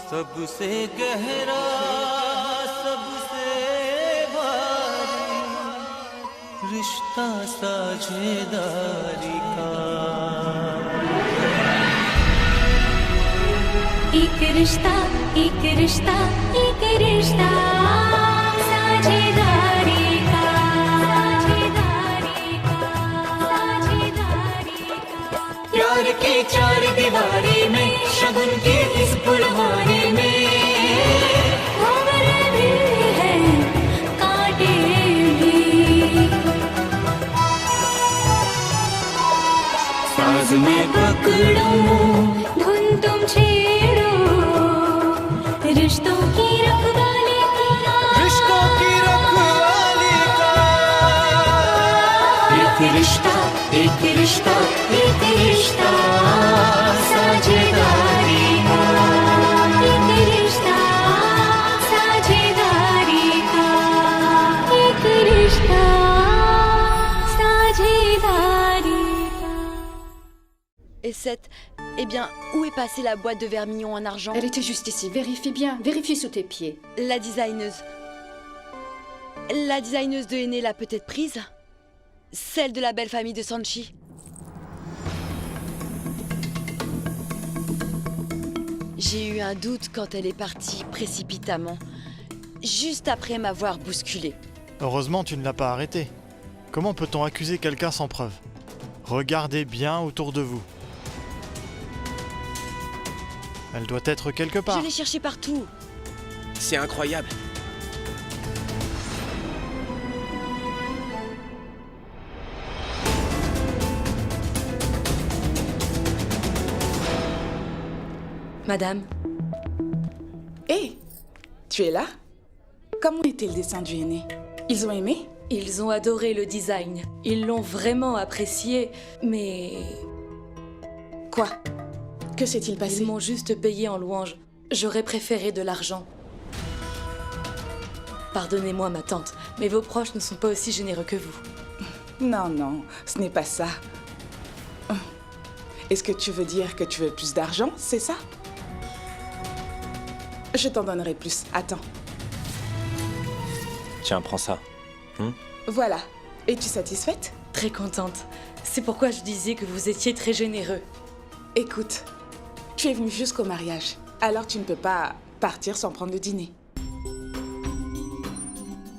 सबसे गहरा सबसे भारी रिश्ता साझेदारी का एक रिश्ता एक रिश्ता एक रिश्ता साझेदारी का साझेदारी का साझेदारी का प्यार की चार दीवारी में शगुन की इस फुलवारी में खबर भी है कांटे भी साज में पकड़ो धुन तुम छेड़ो रिश्तों की रखवाली का रिश्तों की रखवाली का एक रिश्ता एक रिश्ता एक रिश्ता साझेदारी का एक रिश्ता साझेदारी का एक रिश्ता साझेदारी का Et cette... Eh bien, où est passée la boîte de vermillon en argent? Elle était juste ici, vérifie bien, vérifie sous tes pieds. La designeuse. La designeuse de Aîné l'a peut-être prise? Celle de la belle famille de Sanchi. J'ai eu un doute quand elle est partie précipitamment, juste après m'avoir bousculée. Heureusement, tu ne l'as pas arrêtée. Comment peut-on accuser quelqu'un sans preuve? Regardez bien autour de vous. Elle doit être quelque part. Je l'ai cherchée partout. C'est incroyable. Madame, Hé, tu es là? Comment était le dessin du aîné? Ils ont aimé? Ils ont adoré le design. Ils l'ont vraiment apprécié, mais Quoi? Que s'est-il passé? ils m'ont juste payé en louange. J'aurais préféré de l'argent. Pardonnez-moi, ma tante, mais vos proches ne sont pas aussi généreux que vous. Non, non, ce n'est pas ça. Est-ce que tu veux dire que tu veux plus d'argent, c'est ça? Je t'en donnerai plus. Attends. Tiens, prends ça. Voilà. Es-tu satisfaite? Très contente. C'est pourquoi je disais que vous étiez très généreux. Écoute, tu es venue jusqu'au mariage. Alors tu ne peux pas partir sans prendre le dîner.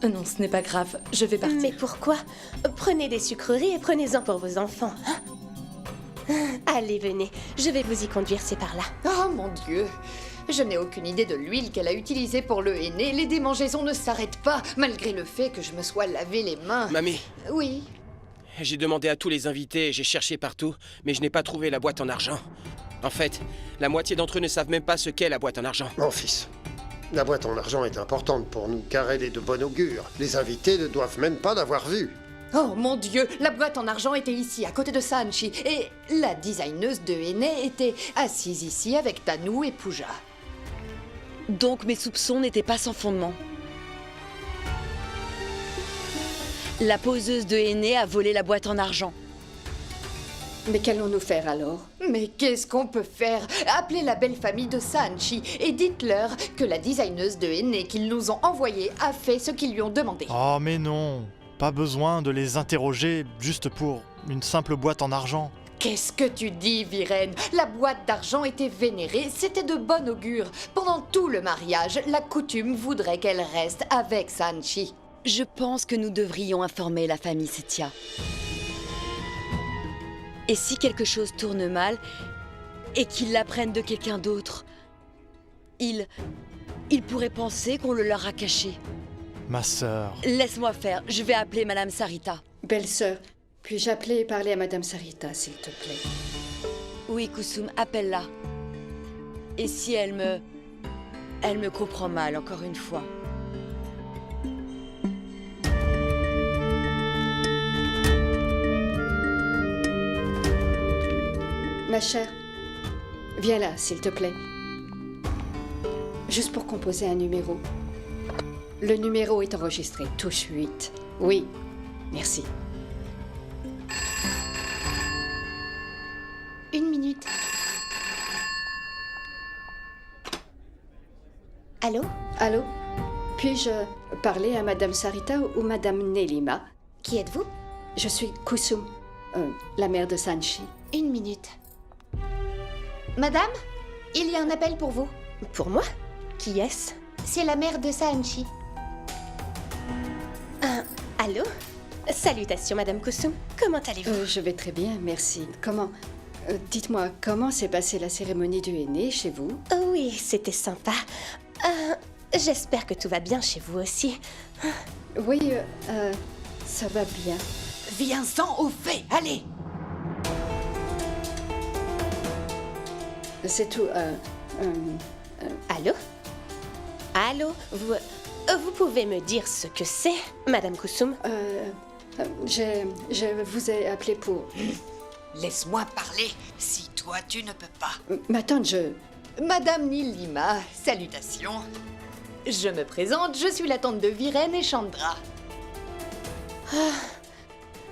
Non, ce n'est pas grave, je vais partir. Mais pourquoi? Prenez des sucreries et prenez-en pour vos enfants. Allez, venez. Je vais vous y conduire, c'est par là. Oh mon Dieu! Je n'ai aucune idée de l'huile qu'elle a utilisée pour le henné. Les démangeaisons ne s'arrêtent pas, malgré le fait que je me sois lavé les mains. Mamie, Oui. j'ai demandé à tous les invités, j'ai cherché partout, mais je n'ai pas trouvé la boîte en argent. En fait, la moitié d'entre eux ne savent même pas ce qu'est la boîte en argent. Mon fils, la boîte en argent est importante pour nous, car elle est de bon augure. Les invités ne doivent même pas l'avoir vue. Oh mon Dieu! La boîte en argent était ici, à côté de Sanchi. Et la designeuse de henné était assise ici avec Tanou et Pooja. donc mes soupçons n'étaient pas sans fondement. La poseuse de Aîné a volé la boîte en argent. Mais qu'allons-nous faire alors? Mais qu'est-ce qu'on peut faire? Appelez la belle famille de Sanchi et dites-leur que la designeuse de henné qu'ils nous ont envoyée a fait ce qu'ils lui ont demandé. Oh mais non, pas besoin de les interroger juste pour une simple boîte en argent. Qu'est-ce que tu dis, Viren? La boîte d'argent était vénérée, c'était de bon augure. Pendant tout le mariage, la coutume voudrait qu'elle reste avec Sanchi. Je pense que nous devrions informer la famille Setia. Et si quelque chose tourne mal, et qu'ils l'apprennent de quelqu'un d'autre, ils pourraient penser qu'on le leur a caché. Ma sœur. Laisse-moi faire, je vais appeler Madame Sarita. Belle-sœur, puis-je appeler et parler à Madame Sarita, s'il te plaît? Oui, Kusum, appelle-la. Et si elle me comprend mal, encore une fois. Ma chère, viens là, s'il te plaît. Juste pour composer un numéro. Le numéro est enregistré. Touche 8. Oui, merci. 1 minute. Allô? Allô? Puis-je parler à Madame Sarita ou Madame Nelima? Qui êtes-vous? Je suis Kusum, la mère de Sanchi. Une minute. Madame, il y a un appel pour vous. Pour moi? Qui est-ce? C'est la mère de Sanchi. Allô? Salutations, Madame Kusum. Comment allez-vous? Je vais très bien, merci. Comment... dites-moi, comment s'est passée la cérémonie du aîné chez vous? Oui, c'était sympa. J'espère que tout va bien chez vous aussi. Oui, ça va bien. Viens-en au fait, allez! C'est tout, Allô? Allô? Vous pouvez me dire ce que c'est, Madame Kusum? Je vous ai appelé pour... Laisse-moi parler, si toi tu ne peux pas. Ma tante, Madame Nilima, salutations. Je me présente, je suis la tante de Viren et Chandra.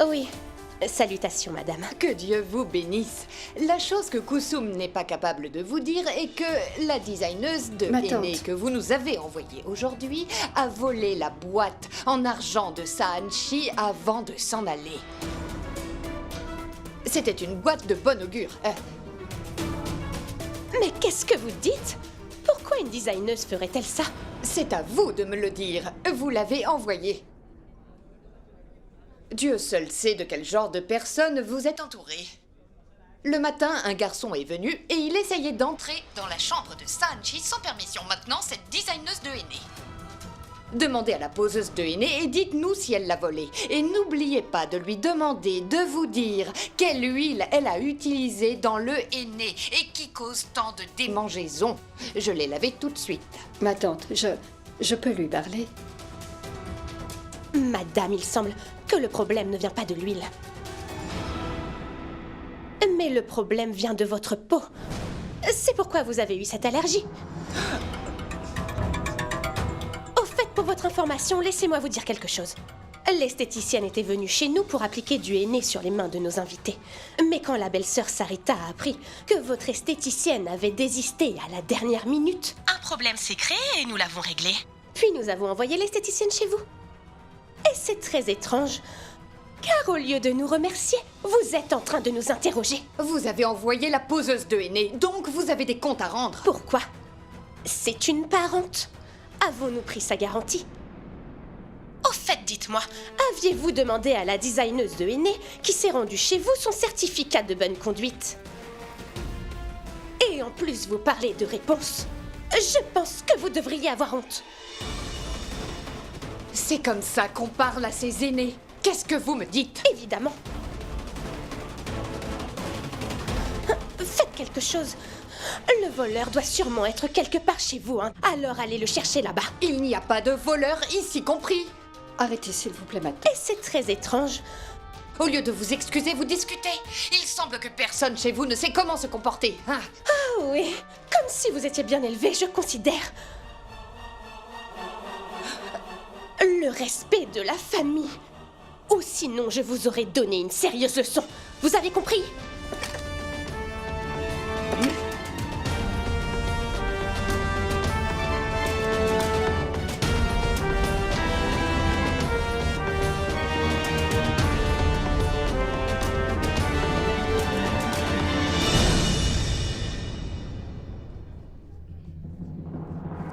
Oui, salutations, madame. Que Dieu vous bénisse. La chose que Kusum n'est pas capable de vous dire est que la designeuse de Ma Aîné tante. que vous nous avez envoyée aujourd'hui a volé la boîte en argent de Saanchi avant de s'en aller. C'était une boîte de bon augure. Mais qu'est-ce que vous dites? Pourquoi une designeuse ferait-elle ça? C'est à vous de me le dire. Vous l'avez envoyée. Dieu seul sait de quel genre de personne vous êtes entouré. Le matin, un garçon est venu et il essayait d'entrer dans la chambre de Sanchi sans permission. Maintenant, cette designeuse de Aîné. Demandez à la poseuse de Aîné et dites-nous si elle l'a volée. Et n'oubliez pas de lui demander de vous dire quelle huile elle a utilisée dans le Aîné et qui cause tant de démangeaisons. Je l'ai lavé tout de suite. ma tante, je peux lui parler? Madame, il semble que le problème ne vient pas de l'huile. Mais le problème vient de votre peau. C'est pourquoi vous avez eu cette allergie. Au fait, pour votre information, laissez-moi vous dire quelque chose. L'esthéticienne était venue chez nous pour appliquer du henné sur les mains de nos invités. Mais quand la belle-sœur Sarita a appris que votre esthéticienne avait désisté à la dernière minute, un problème s'est créé et nous l'avons réglé. Puis nous avons envoyé l'esthéticienne chez vous. Et c'est très étrange, car au lieu de nous remercier, vous êtes en train de nous interroger. Vous avez envoyé la poseuse de Aîné, donc vous avez des comptes à rendre. Pourquoi? C'est une parente. Avons-nous pris sa garantie? Au fait, dites-moi, aviez-vous demandé à la designeuse de Aîné qui s'est rendue chez vous son certificat de bonne conduite? Et en plus, vous parlez de réponse. Je pense que vous devriez avoir honte. C'est comme ça qu'on parle à ses aînés. Qu'est-ce que vous me dites? Évidemment. Faites quelque chose. Le voleur doit sûrement être quelque part chez vous, hein. Alors allez le chercher là-bas. Il n'y a pas de voleur ici compris. Arrêtez, s'il vous plaît, ma tante. Et c'est très étrange. Au lieu de vous excuser, vous discutez. Il semble que personne chez vous ne sait comment se comporter. Hein? Ah oui, comme si vous étiez bien élevé, je considère. Le respect de la famille. Ou sinon, je vous aurais donné une sérieuse leçon. Vous avez compris?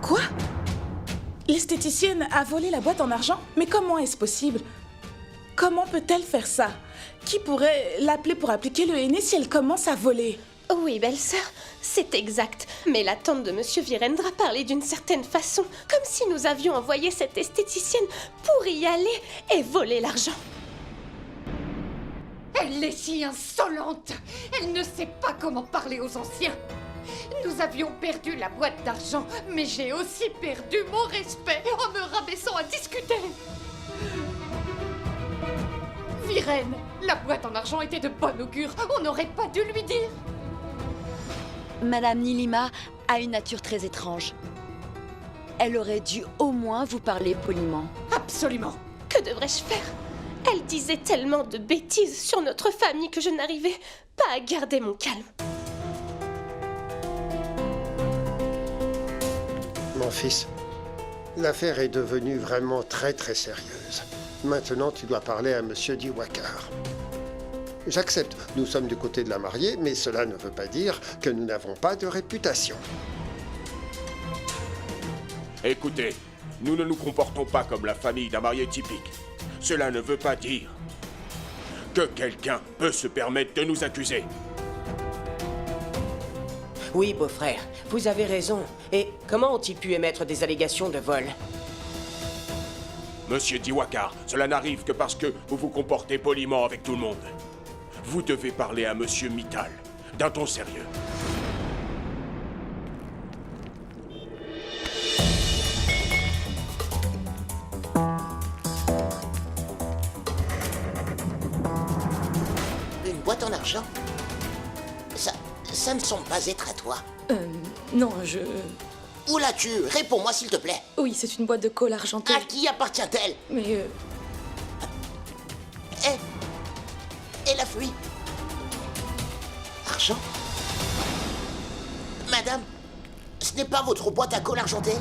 Quoi? L'esthéticienne a volé la boîte en argent? Mais comment est-ce possible? Comment peut-elle faire ça? Qui pourrait l'appeler pour appliquer le henné si elle commence à voler? Oui, belle-sœur, c'est exact. Mais la tante de Monsieur Virendra parlait d'une certaine façon, comme si nous avions envoyé cette esthéticienne pour y aller et voler l'argent. Elle est si insolente. Elle ne sait pas comment parler aux anciens. Nous avions perdu la boîte d'argent, mais j'ai aussi perdu mon respect en me rabaissant à discuter. Viren, la boîte en argent était de bon augure. On n'aurait pas dû lui dire. Madame Nilima a une nature très étrange. Elle aurait dû au moins vous parler poliment. Absolument. Que devrais-je faire? Elle disait tellement de bêtises sur notre famille que je n'arrivais pas à garder mon calme. Mon fils, l'affaire est devenue vraiment très très sérieuse. Maintenant, tu dois parler à Monsieur Diwakar. J'accepte, nous sommes du côté de la mariée, mais cela ne veut pas dire que nous n'avons pas de réputation. Écoutez, nous ne nous comportons pas comme la famille d'un marié typique. Cela ne veut pas dire que quelqu'un peut se permettre de nous accuser. Oui, beau-frère, vous avez raison. Et comment ont-ils pu émettre des allégations de vol? Monsieur Diwakar, cela n'arrive que parce que vous vous comportez poliment avec tout le monde. Vous devez parler à Monsieur Mittal, d'un ton sérieux. Une boîte en argent? Ça ne semble pas être à toi. Non, je... Où l'as-tu? Réponds-moi s'il te plaît. Oui, c'est une boîte de colle argentée. À qui appartient-elle? Mais Elle a fui. Argent? Madame, ce n'est pas votre boîte à colle argentée?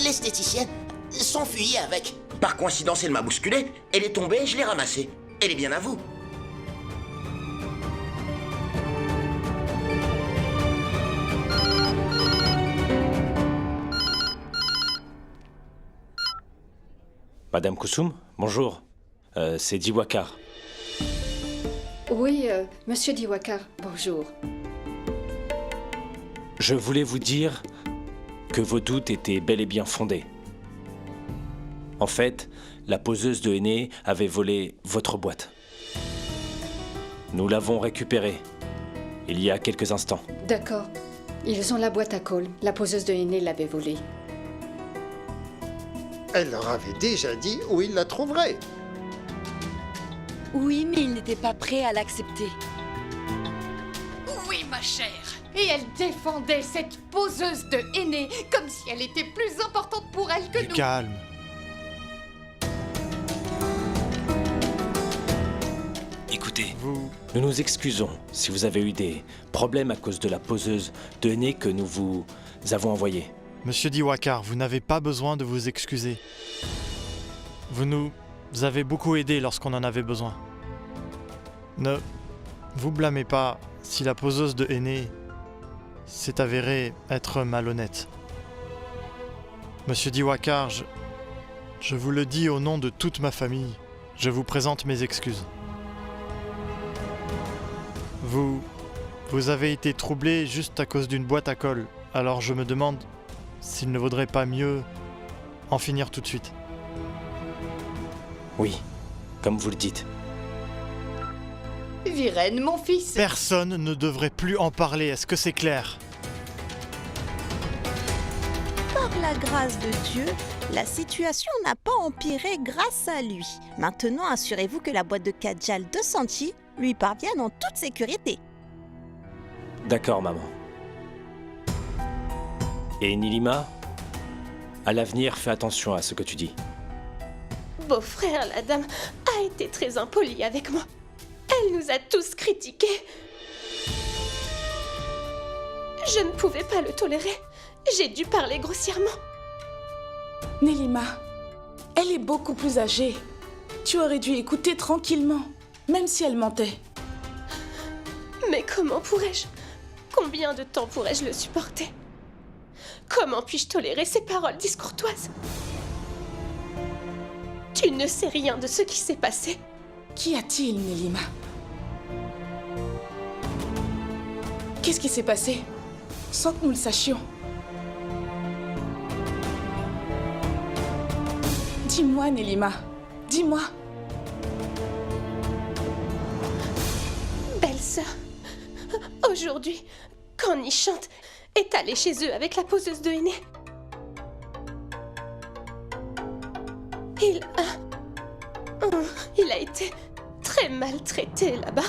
L'esthéticienne s'enfuyait avec. Par coïncidence, elle m'a bousculé. Elle est tombée et je l'ai ramassée. Elle est bien à vous. Madame Kusum, bonjour. C'est Diwakar. Oui, Monsieur Diwakar, bonjour. Je voulais vous dire que vos doutes étaient bel et bien fondés. En fait, la poseuse de henné avait volé votre boîte. Nous l'avons récupérée il y a quelques instants. D'accord. Ils ont la boîte à colle. La poseuse de henné l'avait volée. Elle leur avait déjà dit où ils la trouveraient. Oui, mais il n'était pas prêt à l'accepter. Oui, ma chère. Et elle défendait cette poseuse de henné comme si elle était plus importante pour elle que Du nous. calme. Écoutez, nous nous excusons si vous avez eu des problèmes à cause de la poseuse de henné que nous vous avons envoyée. Monsieur Diwakar, vous n'avez pas besoin de vous excuser. Vous nous avez beaucoup aidés lorsqu'on en avait besoin. Ne vous blâmez pas si la poseuse de henné s'est avérée être malhonnête. Monsieur Diwakar, je vous le dis au nom de toute ma famille, je vous présente mes excuses. Vous avez été troublé juste à cause d'une boîte à colle, alors je me demande s'il ne vaudrait pas mieux en finir tout de suite. Oui, comme vous le dites. Viren, mon fils. Personne ne devrait plus en parler, est-ce que c'est clair? Par la grâce de Dieu, la situation n'a pas empiré grâce à lui. Maintenant, assurez-vous que la boîte de Kajal de Sanchi lui parvienne en toute sécurité. D'accord, maman. Et Nilima, à l'avenir, fais attention à ce que tu dis. Beau-frère, la dame a été très impolie avec moi. Elle nous a tous critiqués. Je ne pouvais pas le tolérer. J'ai dû parler grossièrement. Nilima, elle est beaucoup plus âgée. Tu aurais dû écouter tranquillement, même si elle mentait. Mais comment pourrais-je? Combien de temps pourrais-je le supporter? Comment puis-je tolérer ces paroles discourtoises? Tu ne sais rien de ce qui s'est passé. Qu'y a-t-il, Nilima? Qu'est-ce qui s'est passé? Sans que nous le sachions. Dis-moi, Nilima. Dis-moi. Belle-sœur, aujourd'hui, quand Nishant est allé chez eux avec la poseuse de henné, il a été très maltraité là-bas.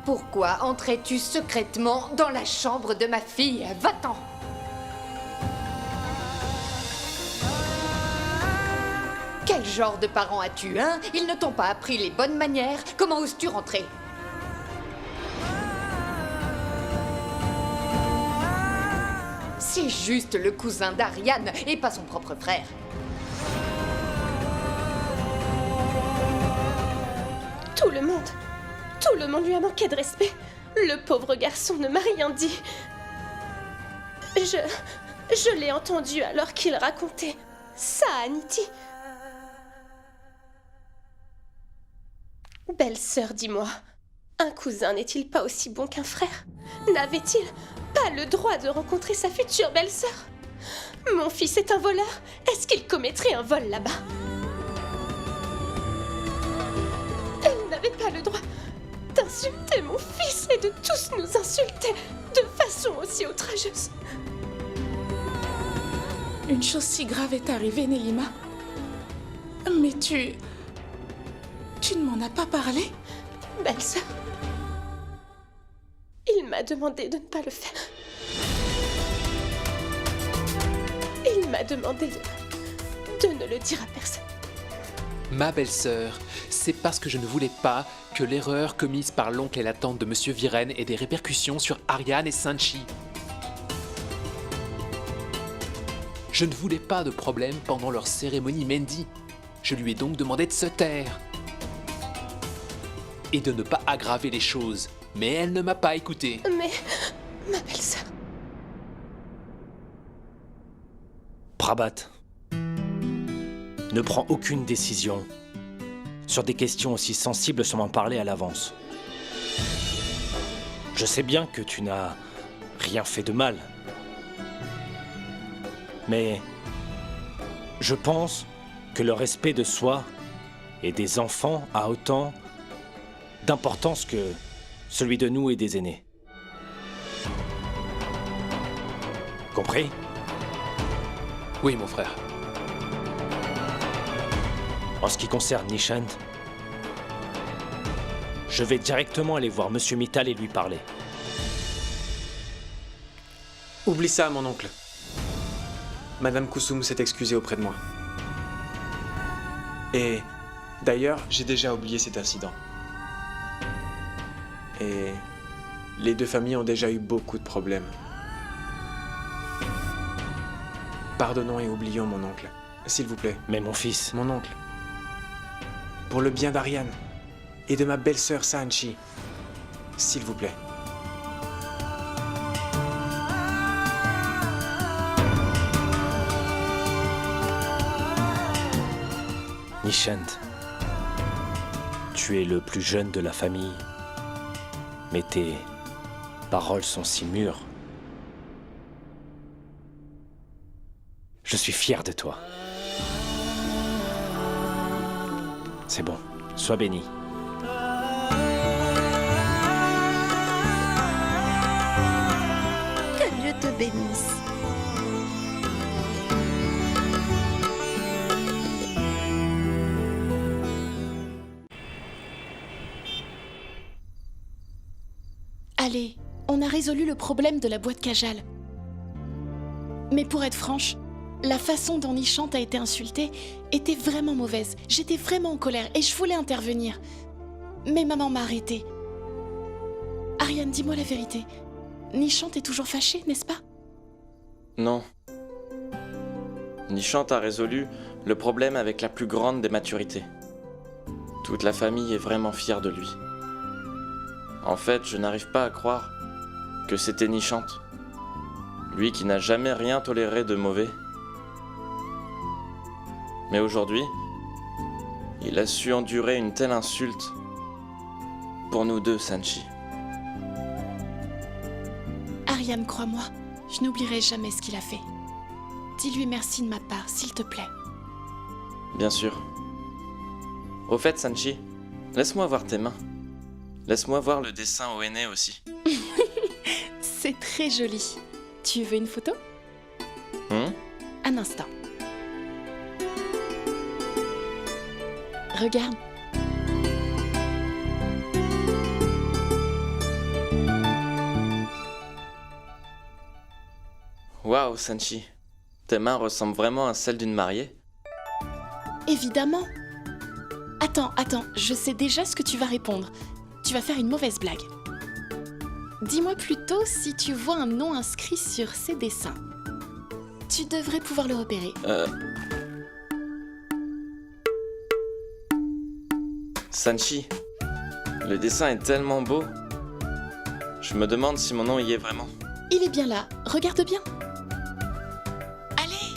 Pourquoi entrais-tu secrètement dans la chambre de ma fille? Va-t'en. Quelle Quel genre de parent as-tu, hein? Ils ne t'ont pas appris les bonnes manières. Comment oses-tu rentrer? C'est juste le cousin d'Ariane et pas son propre frère. Tout le monde lui a manqué de respect. Le pauvre garçon ne m'a rien dit. Je l'ai entendu alors qu'il racontait ça à Niti. Belle-sœur, dis-moi, un cousin n'est-il pas aussi bon qu'un frère? N'avait-il pas le droit de rencontrer sa future belle-sœur? Mon fils est un voleur. Est-ce qu'il commettrait un vol là-bas? Elle n'avait pas le droit d'insulter mon fils et de tous nous insulter de façon aussi outrageuse. Une chose si grave est arrivée, Nelima. Mais tu ne m'en as pas parlé? Belle-sœur, il m'a demandé de ne pas le faire. Il m'a demandé de ne le dire à personne. Ma belle-sœur, c'est parce que je ne voulais pas que l'erreur commise par l'oncle et la tante de Monsieur Viren ait des répercussions sur Ariane et Sanchi. Je ne voulais pas de problème pendant leur cérémonie Mendi. Je lui ai donc demandé de se taire. Et de ne pas aggraver les choses. Mais elle ne m'a pas écouté. Mais, ma belle-sœur... Prabhat, ne prends aucune décision sur des questions aussi sensibles sans m'en parler à l'avance. Je sais bien que tu n'as rien fait de mal. Mais je pense que le respect de soi et des enfants a autant d'importance que celui de nous et des aînés. Compris? Oui, mon frère. En ce qui concerne Nishant, je vais directement aller voir Monsieur Mittal et lui parler. Oublie ça, mon oncle. Madame Kusum s'est excusée auprès de moi. Et d'ailleurs, j'ai déjà oublié cet incident. Et les deux familles ont déjà eu beaucoup de problèmes. Pardonnons et oublions mon oncle, s'il vous plaît. Mais mon fils... Mon oncle. Pour le bien d'Ariane et de ma belle-sœur Sanchi, s'il vous plaît. Nishant, tu es le plus jeune de la famille, mais tes paroles sont si mûres. Je suis fier de toi. C'est bon, sois béni. Que Dieu te bénisse. Allez, on a résolu le problème de la boîte Kajal. Mais pour être franche, la façon dont Nishant a été insultée était vraiment mauvaise. J'étais vraiment en colère et je voulais intervenir. Mais maman m'a arrêtée. Ariane, dis-moi la vérité. Nishant est toujours fâchée, n'est-ce pas? Non. Nishant a résolu le problème avec la plus grande des maturités. Toute la famille est vraiment fière de lui. En fait, je n'arrive pas à croire que c'était Nishant. Lui qui n'a jamais rien toléré de mauvais. Mais aujourd'hui, il a su endurer une telle insulte pour nous deux, Sanchi. Ariane, crois-moi, je n'oublierai jamais ce qu'il a fait. Dis-lui merci de ma part, s'il te plaît. Bien sûr. Au fait, Sanchi, laisse-moi voir tes mains. Laisse-moi voir le dessin au henné aussi. C'est très joli. Tu veux une photo? Un instant. Regarde. Waouh, Sanchi. Tes mains ressemblent vraiment à celles d'une mariée. évidemment. Attends, je sais déjà ce que tu vas répondre. Tu vas faire une mauvaise blague. Dis-moi plutôt si tu vois un nom inscrit sur ces dessins. Tu devrais pouvoir le repérer. Sanchi, le dessin est tellement beau. Je me demande si mon nom y est vraiment. Il est bien là, regarde bien. Allez!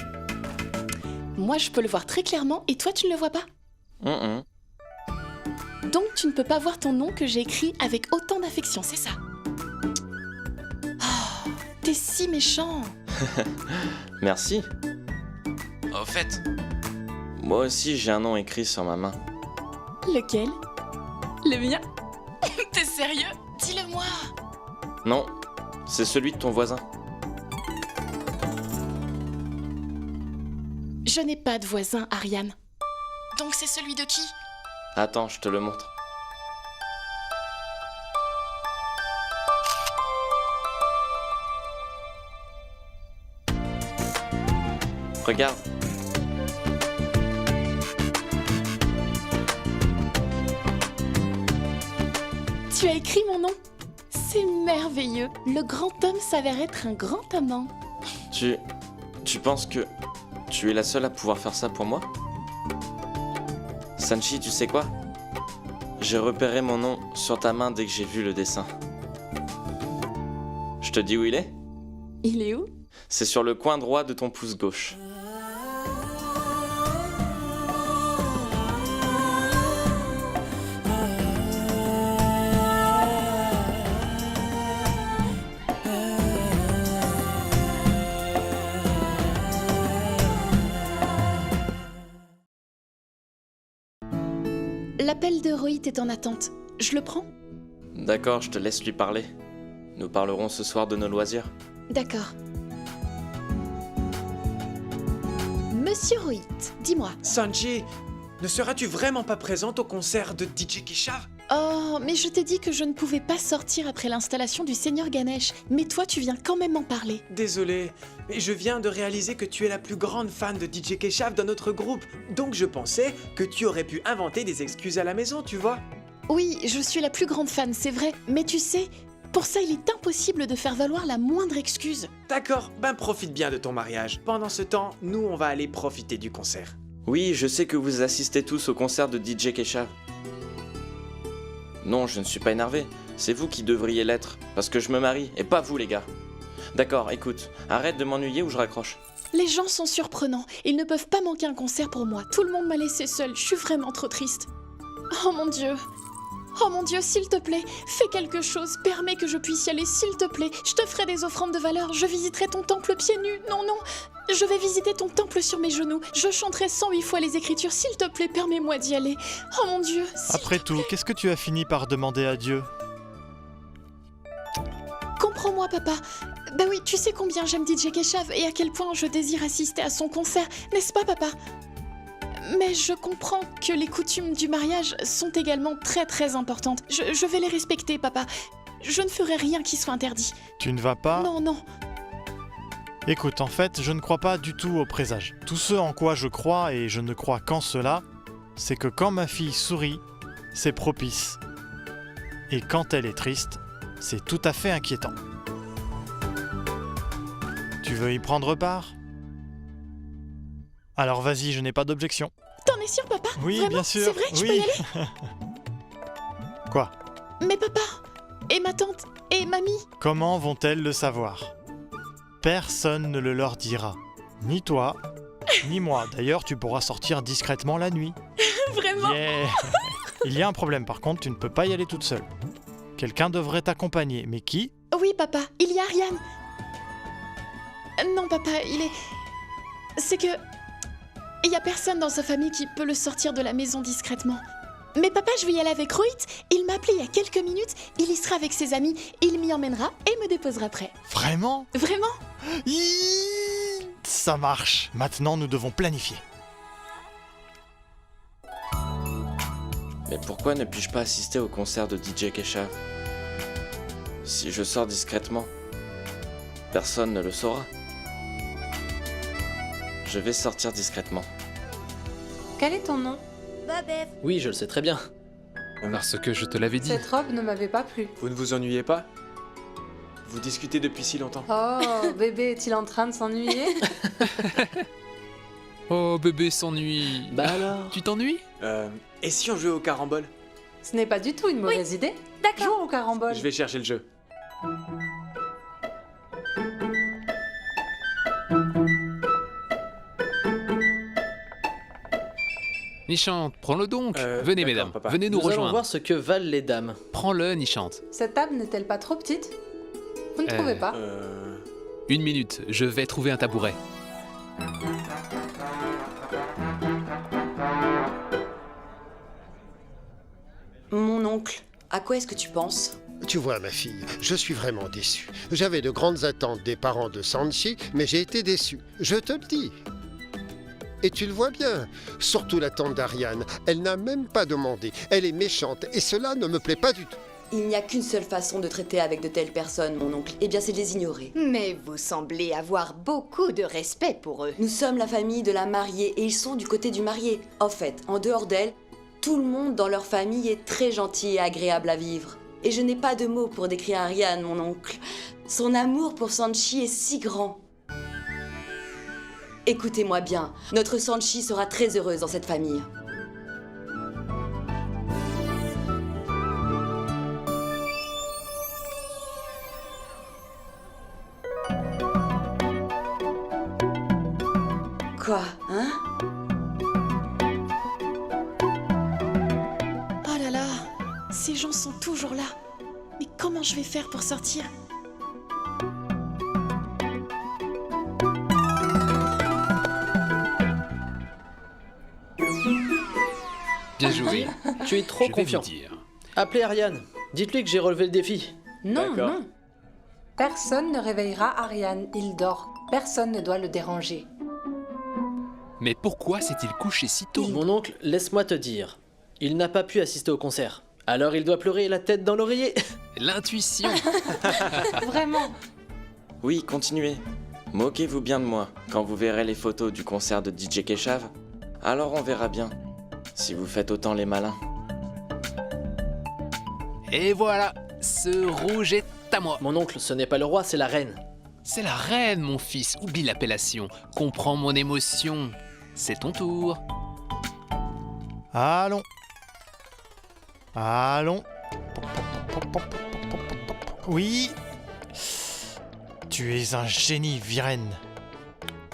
Moi je peux le voir très clairement et toi tu ne le vois pas. Donc tu ne peux pas voir ton nom que j'ai écrit avec autant d'affection, c'est ça? Oh, t'es si méchant. Merci. Au fait, moi aussi j'ai un nom écrit sur ma main. Lequel? Le mien? T'es sérieux? Dis-le-moi. Non, c'est celui de ton voisin. Je n'ai pas de voisin, Ariane. Donc c'est celui de qui? Attends, je te le montre. Regarde. Tu as écrit mon nom? C'est merveilleux. Le grand homme s'avère être un grand amant. Tu penses que tu es la seule à pouvoir faire ça pour moi? Sanchi, tu sais quoi? J'ai repéré mon nom sur ta main dès que j'ai vu le dessin. Je te dis où il est? Il est où? C'est sur le coin droit de ton pouce gauche. L'appel de Rohit est en attente. Je le prends? D'accord, je te laisse lui parler. Nous parlerons ce soir de nos loisirs. D'accord. Monsieur Rohit, dis-moi. Sanchi, ne seras-tu vraiment pas présente au concert de DJ Keshav? Oh, mais je t'ai dit que je ne pouvais pas sortir après l'installation du Seigneur Ganesh. Mais toi, tu viens quand même m'en parler. Désolé, mais je viens de réaliser que tu es la plus grande fan de DJ Keshav dans notre groupe. Donc je pensais que tu aurais pu inventer des excuses à la maison, tu vois. Oui, je suis la plus grande fan, c'est vrai. Mais tu sais, pour ça, il est impossible de faire valoir la moindre excuse. D'accord, ben profite bien de ton mariage. Pendant ce temps, nous, on va aller profiter du concert. Oui, je sais que vous assistez tous au concert de DJ Keshav. Non, je ne suis pas énervé. C'est vous qui devriez l'être, parce que je me marie, et pas vous les gars. D'accord, écoute, arrête de m'ennuyer ou je raccroche. Les gens sont surprenants. Ils ne peuvent pas manquer un concert pour moi. Tout le monde m'a laissée seule. Je suis vraiment trop triste. Oh mon Dieu. Oh mon Dieu, s'il te plaît, fais quelque chose. Permets que je puisse y aller, s'il te plaît. Je te ferai des offrandes de valeur. Je visiterai ton temple pieds nus. Non, non. Je vais visiter ton temple sur mes genoux. Je chanterai 108 fois les Écritures. S'il te plaît, permets-moi d'y aller. Oh mon Dieu. Après tout, qu'est-ce que tu as fini par demander à Dieu? Comprends-moi, papa. Ben oui, tu sais combien j'aime DJ Keshav et à quel point je désire assister à son concert, n'est-ce pas, papa? Mais je comprends que les coutumes du mariage sont également très très importantes. Je vais les respecter, papa. Je ne ferai rien qui soit interdit. Tu ne vas pas? Non, non. Écoute, en fait, je ne crois pas du tout au présage. Tout ce en quoi je crois, et je ne crois qu'en cela, c'est que quand ma fille sourit, c'est propice. Et quand elle est triste, c'est tout à fait inquiétant. Tu veux y prendre part? Alors vas-y, je n'ai pas d'objection. T'en es sûr, papa? Oui, vraiment? bien sûr. C'est vrai, je peux y aller? Quoi? Mais papa, et ma tante, et mamie? Comment vont-elles le savoir? Personne ne le leur dira. Ni toi, ni moi. D'ailleurs, tu pourras sortir discrètement la nuit. Vraiment? Yeah. Il y a un problème, par contre, tu ne peux pas y aller toute seule. Quelqu'un devrait t'accompagner, mais qui? Oui, papa, il y a Ariane. Non, papa, il est... C'est que... Il y a personne dans sa famille qui peut le sortir de la maison discrètement. Mais papa, je vais y aller avec Rohit. Il m'a appelé il y a quelques minutes. Il y sera avec ses amis. Il m'y emmènera et me déposera près. Vraiment? Vraiment? Ça marche. Maintenant, nous devons planifier. Mais pourquoi ne puis-je pas assister au concert de DJ Keshav? Si je sors discrètement, personne ne le saura. Je vais sortir discrètement. Quel est ton nom? Babef. Oui, je le sais très bien. Parce que je te l'avais dit. Cette robe ne m'avait pas plu. Vous ne vous ennuyez pas? Vous discutez depuis si longtemps. Oh, bébé est-il en train de s'ennuyer? Oh, bébé s'ennuie. Bah alors? Tu t'ennuies? Et si on jouait au carambole? Ce n'est pas du tout une mauvaise idée. D'accord. Jouons au carambole. Je vais chercher le jeu. Nichante, prends-le donc. Venez, d'accord, mesdames, papa. venez nous Nous allons rejoindre. voir ce que valent les dames. Prends-le, Nichante. Cette table n'est-elle pas trop petite? Vous ne trouvez pas? 1 minute, je vais trouver un tabouret. Mon oncle, à quoi est-ce que tu penses? Tu vois, ma fille, je suis vraiment déçu. J'avais de grandes attentes des parents de Sanchi, mais j'ai été déçu. Je te le dis. Et tu le vois bien, surtout la tante d'Ariane. Elle n'a même pas demandé. Elle est méchante, et cela ne me plaît pas du tout. Il n'y a qu'une seule façon de traiter avec de telles personnes, mon oncle. Eh bien, c'est de les ignorer. Mais vous semblez avoir beaucoup de respect pour eux. Nous sommes la famille de la mariée, et ils sont du côté du marié. En fait, en dehors d'elle, tout le monde dans leur famille est très gentil et agréable à vivre. Et je n'ai pas de mots pour décrire Ariane, mon oncle. Son amour pour Sanchi est si grand. Écoutez-moi bien, notre Sanchi sera très heureuse dans cette famille. Quoi, hein? Oh là là, ces gens sont toujours là. Mais comment je vais faire pour sortir? Bien joué. Tu es trop Je vais confiant. vous dire. Appelez Ariane. Dites-lui que j'ai relevé le défi. Non, D'accord. non. Personne ne réveillera Ariane. Il dort. Personne ne doit le déranger. Mais pourquoi s'est-il couché si tôt? Mon oncle, laisse-moi te dire. Il n'a pas pu assister au concert. Alors il doit pleurer la tête dans l'oreiller. L'intuition. Vraiment. Oui, continuez. Moquez-vous bien de moi quand vous verrez les photos du concert de DJ Keshav. Alors on verra bien si vous faites autant les malins. Et voilà, ce rouge est à moi. Mon oncle, ce n'est pas le roi, c'est la reine. C'est la reine, mon fils. Oublie l'appellation. Comprends mon émotion. C'est ton tour. Allons. Allons. Oui. Tu es un génie, Viren.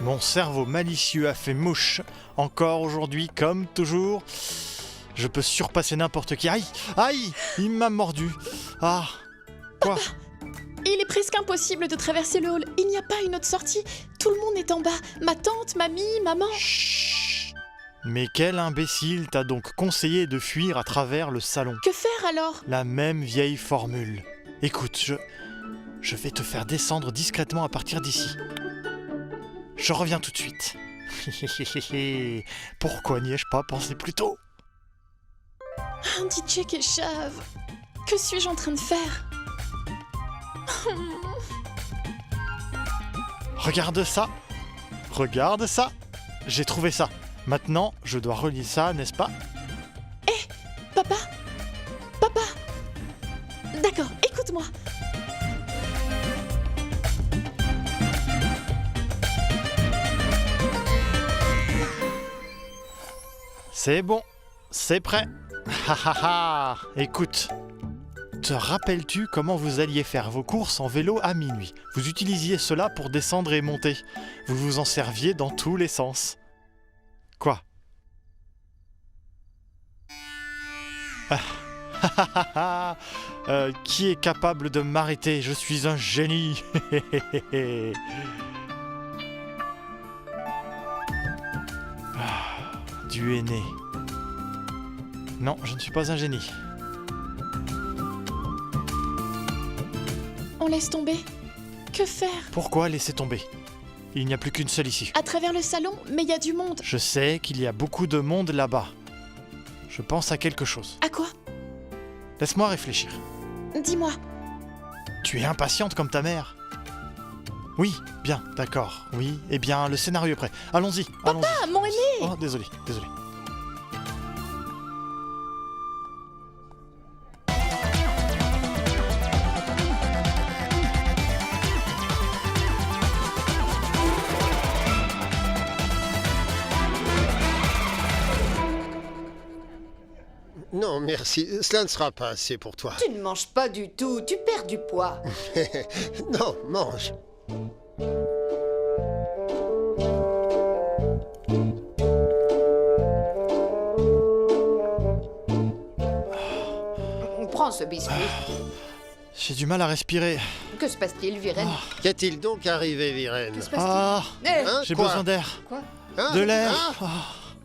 Mon cerveau malicieux a fait mouche. Encore aujourd'hui, comme toujours. Je peux surpasser n'importe qui. Aïe! Aïe! Il m'a mordu. Ah! Quoi? Il est presque impossible de traverser le hall. Il n'y a pas une autre sortie. Tout le monde est en bas. Ma tante, mamie, maman. Chut! Mais quel imbécile t'a donc conseillé de fuir à travers le salon? Que faire alors? La même vieille formule. Écoute, je vais te faire descendre discrètement à partir d'ici. Je reviens tout de suite. Pourquoi n'y ai-je pas pensé plus tôt? DJ Keshav, que suis-je en train de faire? Regarde ça. Regarde ça. J'ai trouvé ça. Maintenant, je dois relier ça, n'est-ce pas? Hé, papa? Papa? D'accord, écoute-moi. C'est bon, c'est prêt. Ha ha ha. Écoute, te rappelles-tu comment vous alliez faire vos courses en vélo à minuit? Vous utilisiez cela pour descendre et monter. Vous vous en serviez dans tous les sens. Quoi? Qui est capable de m'arrêter? Je suis un génie. Du aîné. Non, je ne suis pas un génie. On laisse tomber. Que faire? Pourquoi laisser tomber? Il n'y a plus qu'une seule issue. À travers le salon, mais il y a du monde. Je sais qu'il y a beaucoup de monde là-bas. Je pense à quelque chose. À quoi? Laisse-moi réfléchir. Dis-moi. Tu es impatiente comme ta mère. Oui, bien, d'accord. Oui, eh bien, le scénario est prêt. Allons-y, allons-y. Papa, mon aîné! Oh, désolé. Non, merci. Cela ne sera pas assez pour toi. Tu ne manges pas du tout, tu perds du poids. Non, mange. Prends ce biscuit. J'ai du mal à respirer. Que se passe-t-il, Viren? Qu'est-il donc arrivé, Viren? Que se passe-t-il? Hein, J'ai quoi? besoin d'air. Quoi? De l'air.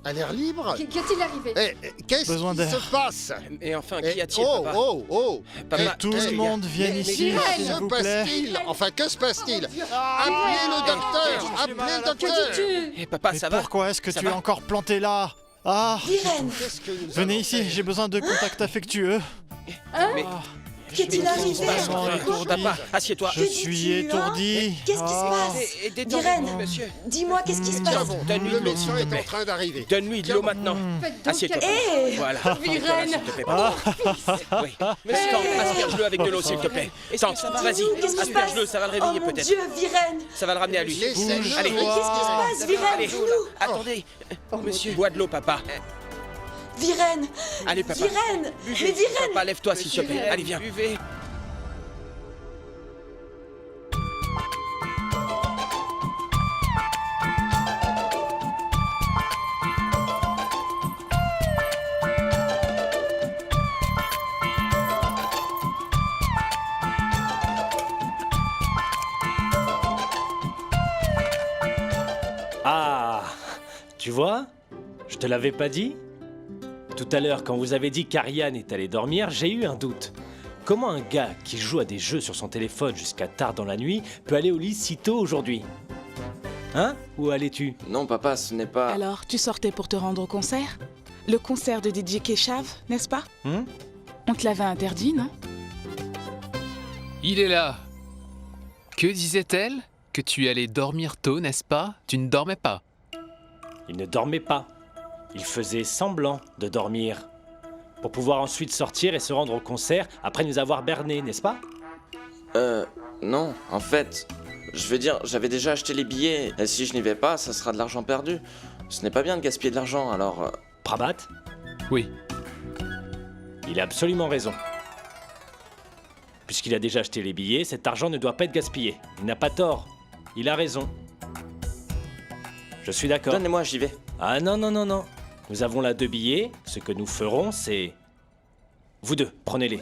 À l'air libre? Qu'est-il arrivé? Qu'est-ce Besoin qui d'air. se passe? Et enfin, qu'y a-t-il, Oh, papa? oh! Papa, Que tout le monde vienne ici, s'il Que vous se plaît. passe-t-il? Enfin, que se passe-t-il? Appelez le docteur! Appelez le docteur! Et papa, Mais ça va? pourquoi est-ce que Ça tu es va encore planté là? Ah! Viren, Qu'est-ce que nous Venez allons ici, faire? j'ai besoin de contact affectueux. Mais... qu'est-il arrivé? Papa, assieds-toi. Je suis étourdi. Qu'est-ce qui se passe? Et détendez-vous, Viren, monsieur. dis-moi, qu'est-ce qui se passe? Tiens bon, Donne-lui le de l'eau, médecin s'il te est en plaît. train d'arriver. Donne-lui de l'eau maintenant. Assieds-toi. Hé Voilà. Viren. Voilà, s'il te plaît, papa. Oui. Tente, asperge-le avec de l'eau, s'il te plaît. Tente, vas-y, Qu'est-ce qui se asperge-le, passe? ça va le Oh réveiller mon peut-être. Dieu, Viren! Ça va le ramener à lui. Laissez-le. Allez, Mais qu'est-ce qui se passe, Viren? allez, Dis-nous! attendez. Monsieur, bois de l'eau, papa. Viren! Allez, papa. Viren! Mais Viren! Papa, lève-toi, s'il te plaît. Allez, viens. Buvez. Ah, tu vois? Je te l'avais pas dit? Tout à l'heure, quand vous avez dit qu'Ariane est allée dormir, j'ai eu un doute. Comment un gars qui joue à des jeux sur son téléphone jusqu'à tard dans la nuit peut aller au lit si tôt aujourd'hui? Hein? Où allais-tu? Non, papa, ce n'est pas... Alors, tu sortais pour te rendre au concert? Le concert de DJ Keshav, n'est-ce pas? On te l'avait interdit, non? Il est là. Que disait-elle? Que tu allais dormir tôt, n'est-ce pas? Tu ne dormais pas. Il ne dormait pas. Il faisait semblant de dormir. Pour pouvoir ensuite sortir et se rendre au concert après nous avoir bernés, n'est-ce pas? Non, en fait... Je veux dire, j'avais déjà acheté les billets, et si je n'y vais pas, ça sera de l'argent perdu. Ce n'est pas bien de gaspiller de l'argent, alors... Prabat? Oui. Il a absolument raison. Puisqu'il a déjà acheté les billets, cet argent ne doit pas être gaspillé. Il n'a pas tort. Il a raison. Je suis d'accord. Donnez-moi, j'y vais. Ah non, non, non, non. Nous avons là 2 billets. Ce que nous ferons, c'est... Vous deux, prenez-les.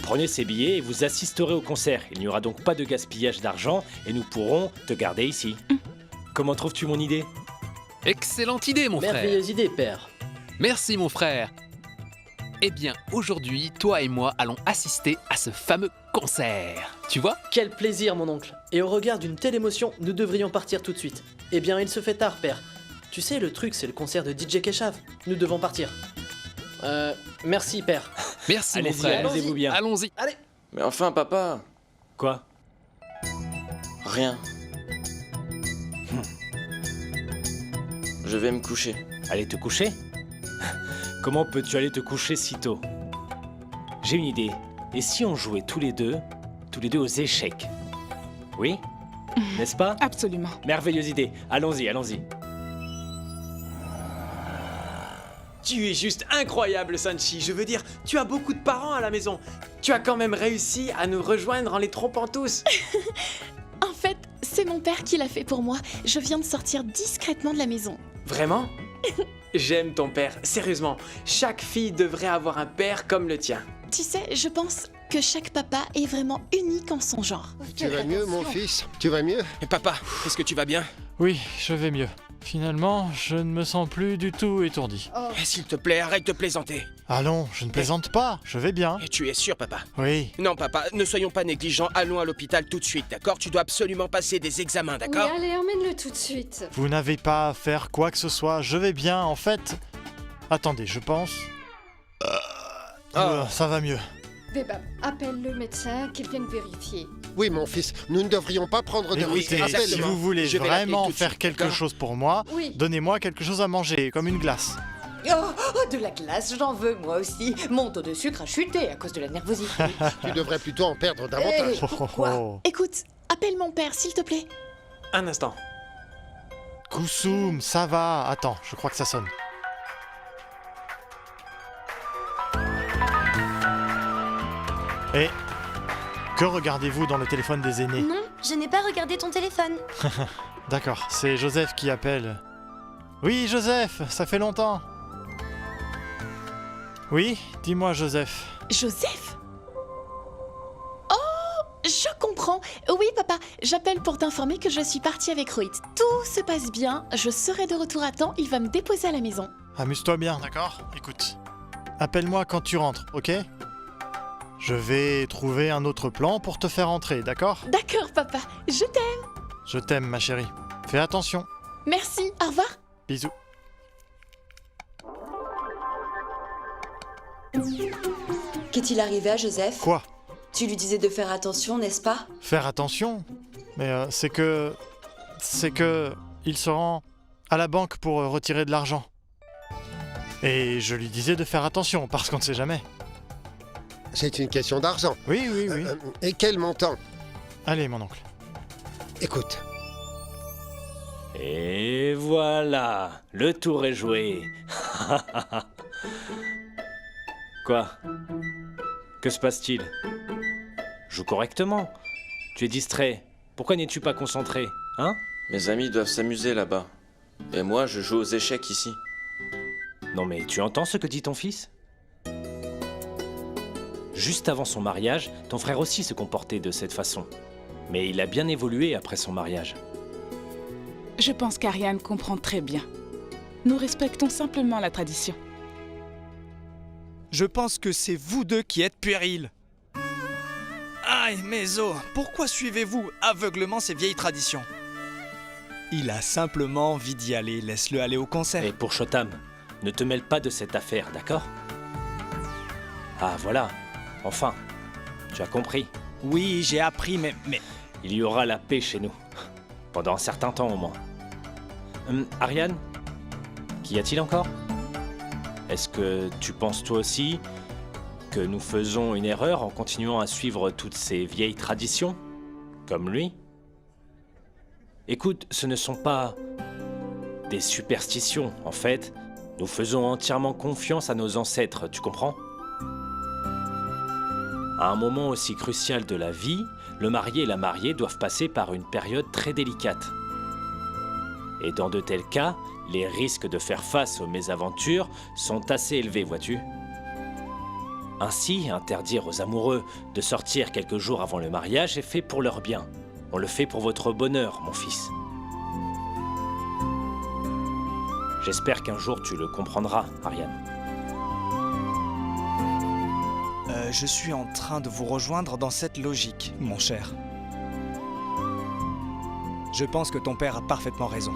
Prenez ces billets et vous assisterez au concert. Il n'y aura donc pas de gaspillage d'argent et nous pourrons te garder ici. Comment trouves-tu mon idée? Excellente idée, mon frère. Merveilleuse idée, père. Merci, mon frère. Eh bien, aujourd'hui, toi et moi allons assister à ce fameux concert. Tu vois? Quel plaisir, mon oncle. Et au regard d'une telle émotion, nous devrions partir tout de suite. Eh bien, il se fait tard, père. Tu sais, le truc, c'est le concert de DJ Keshav. Nous devons partir. Merci, père. Merci, mon Allez-y, frère. amusez-vous bien. Allons-y. Allez. Mais enfin, papa... Quoi? Rien. Je vais me coucher. Aller te coucher? Comment peux-tu aller te coucher si tôt? J'ai une idée. Et si on jouait tous les deux aux échecs? Oui? N'est-ce pas? Absolument. Merveilleuse idée. Allons-y, allons-y. Tu es juste incroyable, Sanchi. Je veux dire, tu as beaucoup de parents à la maison. Tu as quand même réussi à nous rejoindre en les trompant tous. En fait, c'est mon père qui l'a fait pour moi. Je viens de sortir discrètement de la maison. Vraiment? J'aime ton père, sérieusement. Chaque fille devrait avoir un père comme le tien. Tu sais, je pense que chaque papa est vraiment unique en son genre. Tu vas mieux, mon fils? Tu vas mieux? Et papa, est-ce que tu vas bien? Oui, je vais mieux. Finalement, je ne me sens plus du tout étourdi. S'il te plaît, arrête de plaisanter. Allons, je ne plaisante pas, je vais bien. Et tu es sûr, papa? Oui. Non, papa, ne soyons pas négligents, allons à l'hôpital tout de suite, d'accord? Tu dois absolument passer des examens, d'accord? Oui, allez, emmène-le tout de suite. Vous n'avez pas à faire quoi que ce soit, je vais bien, en fait... Attendez, je pense... ça va mieux. Bébab, appelle le médecin qu'il vienne vérifier. Oui, mon fils, nous ne devrions pas prendre de risques. Écoutez, si vous voulez vraiment faire quelque chose pour moi, Oui. donnez-moi quelque chose à manger, comme une glace. Oh, de la glace, j'en veux moi aussi. Mon taux de sucre a chuté à cause de la nervosité. Tu devrais plutôt en perdre davantage. Pourquoi? Écoute, appelle mon père, s'il te plaît. Un instant. Koussoum, ça va. Attends, je crois que ça sonne. Et que regardez-vous dans le téléphone des aînés? Non, je n'ai pas regardé ton téléphone. D'accord, c'est Joseph qui appelle. Oui, Joseph, ça fait longtemps. Oui, dis-moi, Joseph. Joseph? Oh, je comprends. Oui, papa, j'appelle pour t'informer que je suis partie avec Rohit. Tout se passe bien, je serai de retour à temps, il va me déposer à la maison. Amuse-toi bien, d'accord? Écoute, appelle-moi quand tu rentres, ok? Je vais trouver un autre plan pour te faire entrer, d'accord? D'accord, papa, je t'aime. Je t'aime, ma chérie. Fais attention. Merci, au revoir. Bisous. Qu'est-il arrivé à Joseph? Quoi? Tu lui disais de faire attention, n'est-ce pas? Faire attention? Mais c'est que... Il se rend à la banque pour retirer de l'argent. Et je lui disais de faire attention, parce qu'on ne sait jamais. C'est une question d'argent. Oui, oui, oui. Et quel montant? Allez, mon oncle. Écoute. Et voilà, le tour est joué. Quoi? Que se passe-t-il? Joue correctement. Tu es distrait. Pourquoi n'es-tu pas concentré, hein? Mes amis doivent s'amuser là-bas. Et moi, je joue aux échecs ici. Non mais tu entends ce que dit ton fils? Juste avant son mariage, ton frère aussi se comportait de cette façon. Mais il a bien évolué après son mariage. Je pense qu'Ariane comprend très bien. Nous respectons simplement la tradition. Je pense que c'est vous deux qui êtes puérils. Aïe, Mézo, pourquoi suivez-vous aveuglement ces vieilles traditions? Il a simplement envie d'y aller, laisse-le aller au concert. Et pour Chotam, ne te mêle pas de cette affaire, d'accord? Ah voilà, enfin, tu as compris. Oui, j'ai appris, mais... Il y aura la paix chez nous, pendant un certain temps au moins. Ariane, qu'y a-t-il encore? Est-ce que tu penses toi aussi que nous faisons une erreur en continuant à suivre toutes ces vieilles traditions, comme lui? Écoute, ce ne sont pas des superstitions, en fait. Nous faisons entièrement confiance à nos ancêtres, tu comprends? À un moment aussi crucial de la vie, le marié et la mariée doivent passer par une période très délicate. Et dans de tels cas, les risques de faire face aux mésaventures sont assez élevés, vois-tu? Ainsi, interdire aux amoureux de sortir quelques jours avant le mariage est fait pour leur bien. On le fait pour votre bonheur, mon fils. J'espère qu'un jour tu le comprendras, Ariane. Je suis en train de vous rejoindre dans cette logique, mon cher. Je pense que ton père a parfaitement raison.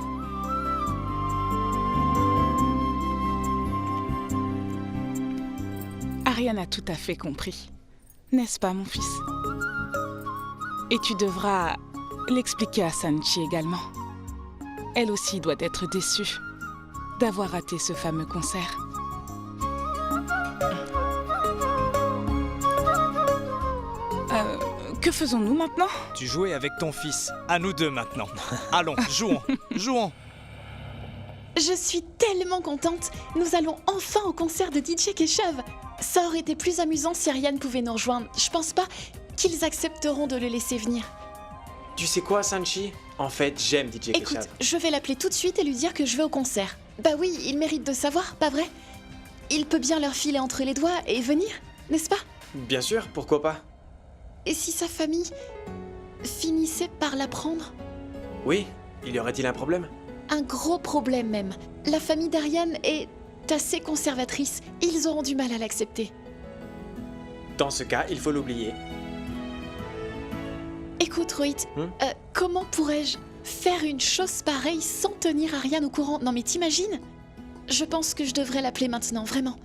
Ariane a tout à fait compris. N'est-ce pas, mon fils? Et tu devras l'expliquer à Sanchi également. Elle aussi doit être déçue d'avoir raté ce fameux concert. Que faisons-nous maintenant? Tu jouais avec ton fils. À nous deux maintenant. Allons, jouons, jouons. Je suis tellement contente. Nous allons enfin au concert de DJ Keshav. Ça aurait été plus amusant si Ariane pouvait nous rejoindre. Je pense pas qu'ils accepteront de le laisser venir. Tu sais quoi, Sanchi? En fait, j'aime DJ Keshav. Écoute, je vais l'appeler tout de suite et lui dire que je vais au concert. Bah oui, il mérite de savoir, pas vrai? Il peut bien leur filer entre les doigts et venir, n'est-ce pas? Bien sûr, pourquoi pas? Et si sa famille finissait par l'apprendre? Oui, y aurait-il un problème? Un gros problème même. La famille d'Ariane est assez conservatrice. Ils auront du mal à l'accepter. Dans ce cas, il faut l'oublier. Écoute, Rohit, comment pourrais-je faire une chose pareille sans tenir Ariane au courant? Non mais t'imagines? Je pense que je devrais l'appeler maintenant, vraiment.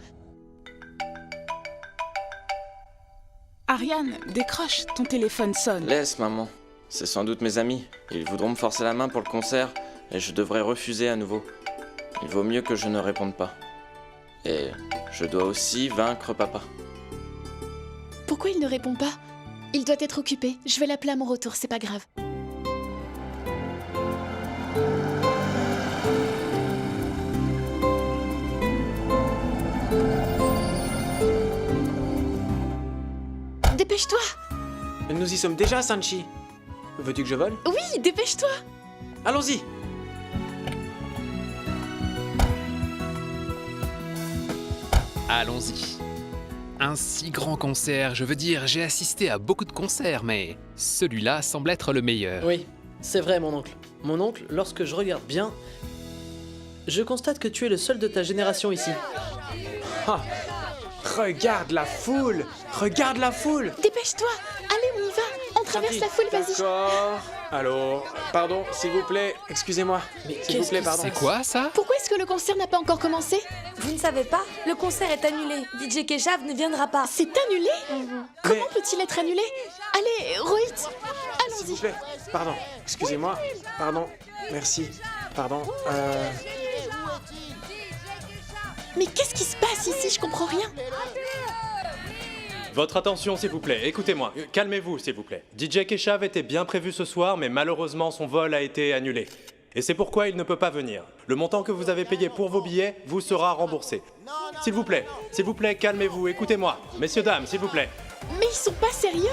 Ariane, décroche, ton téléphone sonne. Laisse, maman. C'est sans doute mes amis. Ils voudront me forcer la main pour le concert et je devrais refuser à nouveau. Il vaut mieux que je ne réponde pas. Et je dois aussi vaincre papa. Pourquoi il ne répond pas? Il doit être occupé. Je vais l'appeler à mon retour, c'est pas grave. dépêche-toi. Nous y sommes déjà, Sanchi. Veux-tu que je vole? Oui, dépêche-toi. Allons-y. Allons-y. Un si grand concert, je veux dire, j'ai assisté à beaucoup de concerts, mais celui-là semble être le meilleur. Oui, c'est vrai, mon oncle. Mon oncle, lorsque je regarde bien, je constate que tu es le seul de ta génération ici. Ah, regarde la foule! Regarde la foule! Dépêche-toi. Allez, on y va. On traverse la foule, vas-y. D'accord. Allô, pardon, s'il vous plaît, excusez-moi. S'il vous plaît, pardon. C'est quoi ça? Pourquoi est-ce que le concert n'a pas encore commencé? Vous ne savez pas? Le concert est annulé. DJ Keshav ne viendra pas. C'est annulé? Comment peut-il être annulé? Allez, Rohit, S'il vous plaît, pardon, excusez-moi, pardon, merci, pardon, Mais qu'est-ce qui se passe ici? Je comprends rien. Votre attention, s'il vous plaît, écoutez-moi. Calmez-vous, s'il vous plaît. DJ Keshav était bien prévu ce soir, mais malheureusement, son vol a été annulé. Et c'est pourquoi il ne peut pas venir. Le montant que vous avez payé pour vos billets vous sera remboursé. S'il vous plaît, calmez-vous, écoutez-moi. Messieurs, dames, s'il vous plaît. Mais ils sont pas sérieux?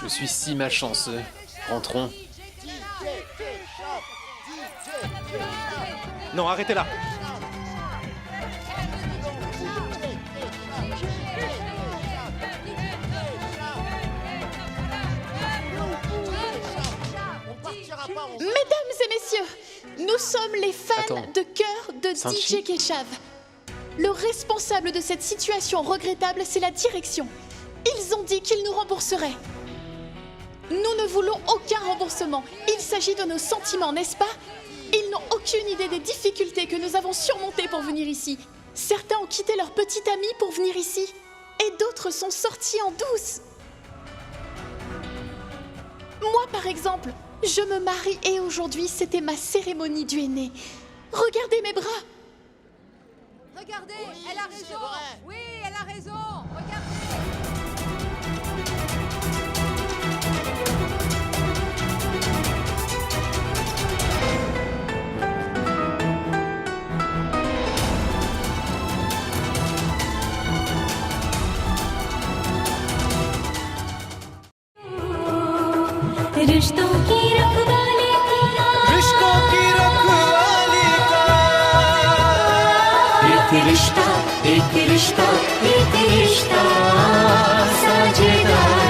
Je suis si malchanceux. Rentrons. Non, arrêtez là. Mesdames et messieurs, nous sommes les fans de cœur de Sanchi? DJ Keshav. Le responsable de cette situation regrettable, c'est la direction. Ils ont dit qu'ils nous rembourseraient. Nous ne voulons aucun remboursement. Il s'agit de nos sentiments, n'est-ce pas? Ils n'ont aucune idée des difficultés que nous avons surmontées pour venir ici. Certains ont quitté leur petit ami pour venir ici. Et d'autres sont sortis en douce. Moi, par exemple, je me marie et aujourd'hui, c'était ma cérémonie du aîné. Regardez mes bras. Regardez, elle a raison. Oui, elle a raison. Regardez. रिश्तों की रखवाली एक रिश्ता साझेदार